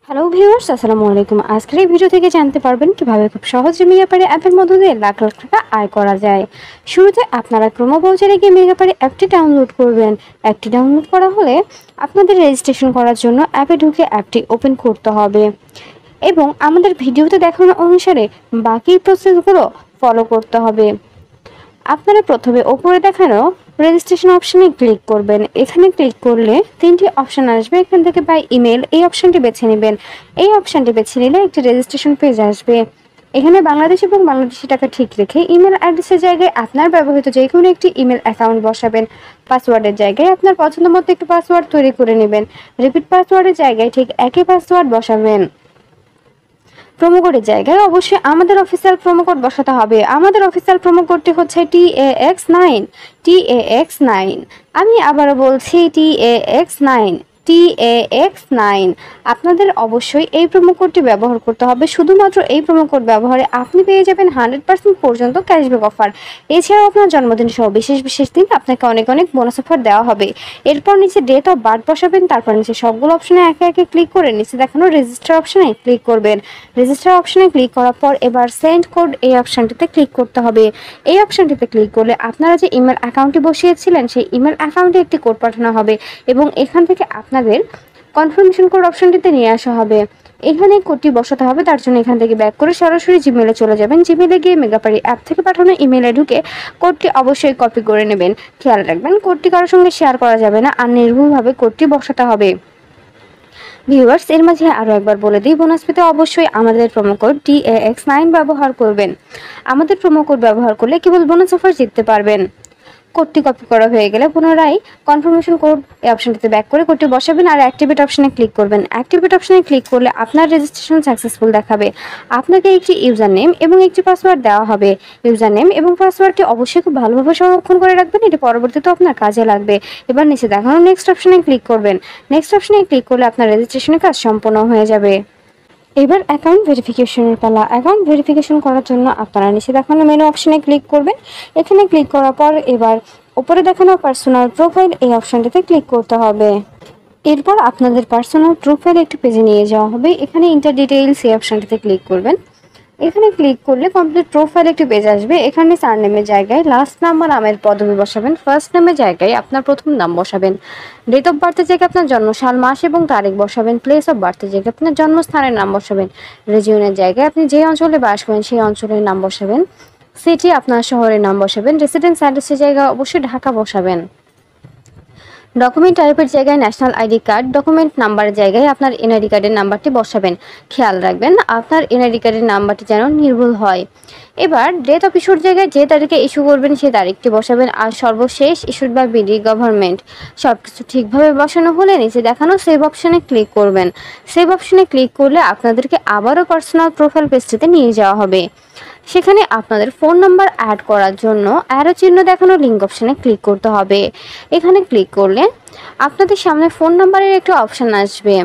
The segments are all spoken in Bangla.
হ্যালো ভিউয়ার্স, আসসালামু আলাইকুম। আজকের এই ভিডিও থেকে জানতে পারবেন কিভাবে খুব সহজে মেগাপারি অ্যাপের মধ্যে দিয়ে লাখ লাখ টাকা আয় করা যায়। শুরুতে আপনারা ক্রোমো ব্রাউজারে গিয়ে মেগাপারি অ্যাপটি ডাউনলোড করবেন। অ্যাপটি ডাউনলোড করা হলে আপনাদের রেজিস্ট্রেশন করার জন্য অ্যাপে ঢুকে অ্যাপটি ওপেন করতে হবে এবং আমাদের ভিডিওতে দেখানো অনুসারে বাকি প্রসেসগুলো ফলো করতে হবে। আপনারা প্রথমে ওপরে দেখানো রেজিস্ট্রেশন অপশনে ক্লিক করবেন। এখানে ক্লিক করলে তিনটি অপশন আসবে। এখান থেকে বাই ইমেল এই অপশনটি বেছে নেবেন। এই অপশনটি বেছে নিলে একটি রেজিস্ট্রেশন পেজ আসবে। এখানে বাংলাদেশ এবং বাংলাদেশি টাকা ঠিক রেখে ইমেল অ্যাড্রেসের জায়গায় আপনার ব্যবহৃত যে কোনো একটি ইমেল অ্যাকাউন্ট বসাবেন। পাসওয়ার্ডের জায়গায় আপনার পছন্দ মতো একটি পাসওয়ার্ড তৈরি করে নেবেন। রিপিট পাসওয়ার্ডের জায়গায় ঠিক একই পাসওয়ার্ড বসাবেন। প্রোমো কোডের জায়গায় অবশ্যই আমাদের অফিসিয়াল প্রোমো কোড বসাতে হবে। আমাদের অফিসিয়াল প্রোমো কোডটি হচ্ছে TAX9 TAX9। আমি আবারও বলছি TAX9 আপনাদের অবশ্যই এই প্রোমো কোডটি ব্যবহার করতে হবে। শুধুমাত্র এই প্রোমো কোড ব্যবহারে আপনি পেয়ে যাবেন 100% পর্যন্ত ক্যাশব্যাক অফার। এছাড়াও আপনার জন্মদিন সহ বিশেষ দিন আপনাকে অনেক বোনাস অফার দেওয়া হবে। এরপর নিচে ডেট অফ বার্থ বসাবেন। তারপর নিচে সবগুলো অপশনে একে একে ক্লিক করে নিচে দেখানো রেজিস্টার অপশনে ক্লিক করবেন। রেজিস্টার অপশনে ক্লিক করার পর এবার সেন্ড কোড এই অপশনটিতে ক্লিক করতে হবে। এই অপশনটিতে ক্লিক করলে আপনারা যে ইমেল অ্যাকাউন্টটি বসিয়েছিলেন সেই ইমেল অ্যাকাউন্টে একটি কোড পাঠানো হবে এবং এখান থেকে আপনাদের কনফার্মেশন কোড অপশনটিতে নিয়ে আসা হবে। এখানে কোডটি বসাতে হবে। তার জন্য এখান থেকে ব্যাক করে সরাসরি জিমেলে চলে যাবেন। জিমেলে গিয়ে মেগাপারি অ্যাপ থেকে পাঠানো ইমেলে ঢুকে কোডটি অবশ্যই কপি করে নেবেন। খেয়াল রাখবেন কোডটি কারোর সঙ্গে শেয়ার করা যাবে না আর নির্ভুলভাবে কোডটি বসাতে হবে। ভিউয়ার্স, এর মাঝে আরও একবার বলে দিই, বোনাস পেতে অবশ্যই আমাদের প্রোমো কোড TAX9 ব্যবহার করবেন। আমাদের প্রোমো কোড ব্যবহার করলে কেবল বোনাস অফার জিততে পারবেন। কোডটি কপি করা হয়ে গেলে পুনরায় কনফার্মেশন কোড এই অপশনটিতে ব্যাক করে কোডটি বসাবেন আর অ্যাক্টিভেট অপশনে ক্লিক করবেন। অ্যাক্টিভেট অপশনে ক্লিক করলে আপনার রেজিস্ট্রেশন সাকসেসফুল দেখাবে। আপনাকে একটি ইউজার নেম এবং একটি পাসওয়ার্ড দেওয়া হবে। ইউজার নেম এবং পাসওয়ার্ডটি অবশ্যই খুব ভালোভাবে সংরক্ষণ করে রাখবেন, এটি পরবর্তীতে আপনার কাজে লাগবে। এবার নিচে দেখানো নেক্সট অপশনে ক্লিক করবেন। নেক্সট অপশনে ক্লিক করলে আপনার রেজিস্ট্রেশনের কাজ সম্পূর্ণ হয়ে যাবে। এবার অ্যাকাউন্ট ভেরিফিকেশনের পালা। অ্যাকাউন্ট ভেরিফিকেশন করার জন্য আপনারা নিচে দেখানো মেনু অপশনে ক্লিক করবেন। এখানে ক্লিক করার পর এবার উপরে দেখানো পার্সোনাল প্রোফাইল এই অপশনটিতে ক্লিক করতে হবে। এরপর আপনাদের পার্সোনাল প্রোফাইল একটি পেজে নিয়ে যাওয়া হবে। এখানে ইন্টার ডিটেইলস এই অপশনটিতে ক্লিক করবেন। এখানে ক্লিক করলে কমপ্লিট প্রোফাইল একটি পেজ আসবে। এখানে সারনেমের জায়গায় লাস্ট নাম বা নামের পদবি বসাবেন। ফার্স্ট নেমের জায়গায় আপনার প্রথম নাম বসাবেন। ডেট অফ বার্থের জায়গায় আপনার জন্ম সাল, মাস এবং তারিখ বসাবেন। প্লেস অফ বার্থের জায়গায় আপনার জন্মস্থানের নাম বসাবেন। রিজিয়নের জায়গায় আপনি যে অঞ্চলে বাস করেন সেই অঞ্চলের নাম বসাবেন। সিটি আপনার শহরের নাম বসাবেন। রেসিডেন্স অ্যাড্রেসের জায়গায় অবশ্যই ঢাকা বসাবেন। ডকুমেন্ট টাইপের জায়গায় ন্যাশনাল আইডি কার্ড, ডকুমেন্ট নাম্বারের জায়গায় আপনার এনআইডি কার্ডের নাম্বারটি বসাবেন। খেয়াল রাখবেন আপনার এনআইডি কার্ডের নাম্বারটি যেন নির্ভুল হয়। এবার ডেট অফ ইস্যুর জায়গায় যে তারিখে ইস্যু করবেন সেই তারিখটি বসাবেন আর সর্বশেষ ইস্যুড বাই বিডি গভর্নমেন্ট। সব কিছু ঠিকভাবে বসানো হলে নিচে দেখানো সেভ অপশনে ক্লিক করবেন। সেভ অপশনে ক্লিক করলে আপনাদেরকে আবারও পার্সোনাল প্রোফাইল পেজটিতে নিয়ে যাওয়া হবে। সেখানে আপনাদের ফোন নাম্বার অ্যাড করার জন্য অ্যারো চিহ্ন দেখানো লিঙ্ক অপশনে ক্লিক করতে হবে। এখানে ক্লিক করলে আপনাদের সামনে ফোন নাম্বারের একটা অপশন আসবে।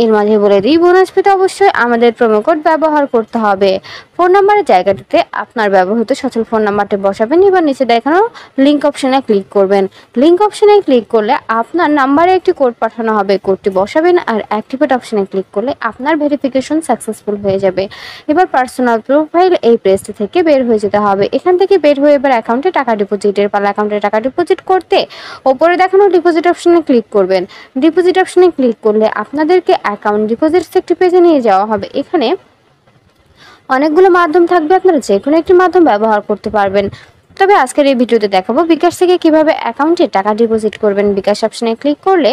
এর মাঝে বলে দিই, বোনাস পেতে অবশ্যই আমাদের প্রোমো কোড ব্যবহার করতে হবে। ফোন নাম্বারের জায়গাটিতে আপনার ব্যবহৃত সচল ফোন নাম্বারটি বসাবেন। এবার নিচে দেখানো লিঙ্ক অপশনে ক্লিক করবেন। লিঙ্ক অপশনে ক্লিক করলে আপনার নাম্বারে একটি কোড পাঠানো হবে। কোডটি বসাবেন আর অ্যাক্টিভেট অপশনে ক্লিক করলে আপনার ভেরিফিকেশন সাকসেসফুল হয়ে যাবে। এবার পার্সোনাল প্রোফাইল এই পেজটি থেকে বের হয়ে যেতে হবে। এখান থেকে বের হয়ে এবার অ্যাকাউন্টে টাকা ডিপোজিটের পালা। অ্যাকাউন্টে টাকা ডিপোজিট করতে ওপরে দেখানো ডিপোজিট অপশনে ক্লিক করবেন। ডিপোজিট অপশনে ক্লিক করলে আপনাদেরকে অ্যাকাউন্ট ডিপোজিটস একটি পেজে নিয়ে যাওয়া হবে। এখানে অনেকগুলো মাধ্যম থাকবে, আপনারা যে কোনো একটি মাধ্যম ব্যবহার করতে পারবেন। তবে আজকের এই ভিডিওতে দেখাবো বিকাশ থেকে কিভাবে অ্যাকাউন্টে টাকা ডিপোজিট করবেন। বিকাশ অপশনে ক্লিক করলে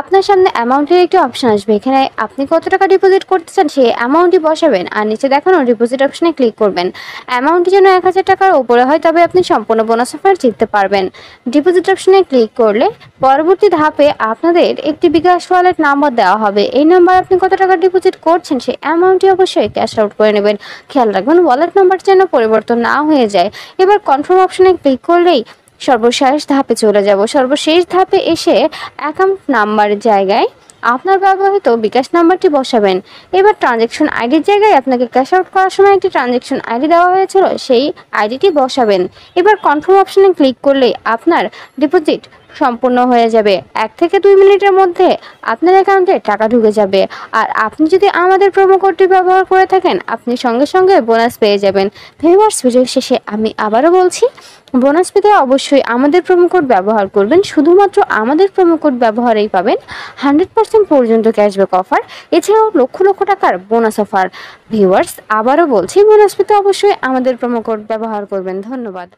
আপনার সামনে অ্যামাউন্টের একটি অপশন আসবে। এখানে আপনি কত টাকা ডিপোজিট করতে চান সেই অ্যামাউন্টই বসাবেন আর নিচে দেখানো ডিপোজিট অপশনে ক্লিক করবেন। অ্যামাউন্টটি যেন 1000 টাকার উপরে হয়, তবে আপনি সম্পূর্ণ বোনাস অফার জিততে পারবেন। ডিপোজিট অপশনে ক্লিক করলে পরবর্তী ধাপে আপনাদের একটি বিকাশ ওয়ালেট নাম্বার দেওয়া হবে। এই নাম্বার আপনি কত টাকা ডিপোজিট করছেন সেই অ্যামাউন্টটি অবশ্যই ক্যাশ আউট করে নেবেন। খেয়াল রাখবেন ওয়ালেট নাম্বার যেন পরিবর্তন না হয়ে যায়। এবার কনফার্ম অপশনে ক্লিক করলেই সর্বশেষ ধাপে চলে যাব। সর্বশেষ ধাপে এসে অ্যাকাউন্ট নাম্বারের জায়গায় আপনার ব্যবহৃত বিকাশ নাম্বারটি বসাবেন। এবার ট্রানজ্যাকশন আইডির জায়গায় আপনাকে ক্যাশ আউট করার সময় একটি ট্রানজ্যাকশন আইডি দেওয়া হয়েছিল, সেই আইডিটি বসাবেন। এবার কনফার্ম অপশনে ক্লিক করলে আপনার ডিপোজিট সম্পূর্ণ হয়ে যাবে। 1 থেকে 2 মিনিটের মধ্যে আপনার অ্যাকাউন্টে টাকা ঢুকে যাবে। আর আপনি যদি আমাদের প্রোমো কোডটি ব্যবহার করে থাকেন, আপনি সঙ্গে সঙ্গে বোনাস পেয়ে যাবেন। ভিউয়ার্স, ভিডিও শেষে আমি আবারও বলছি, বোনাস পেতে অবশ্যই আমাদের প্রোমো কোড ব্যবহার করবেন। শুধুমাত্র আমাদের প্রোমো কোড ব্যবহারেই পাবেন 100% পর্যন্ত ক্যাশব্যাক অফার, এছাড়াও লক্ষ লক্ষ টাকার বোনাস অফার। ভিউয়ার্স, আবারও বলছি, বোনাস পেতে অবশ্যই আমাদের প্রোমো কোড ব্যবহার করবেন। ধন্যবাদ।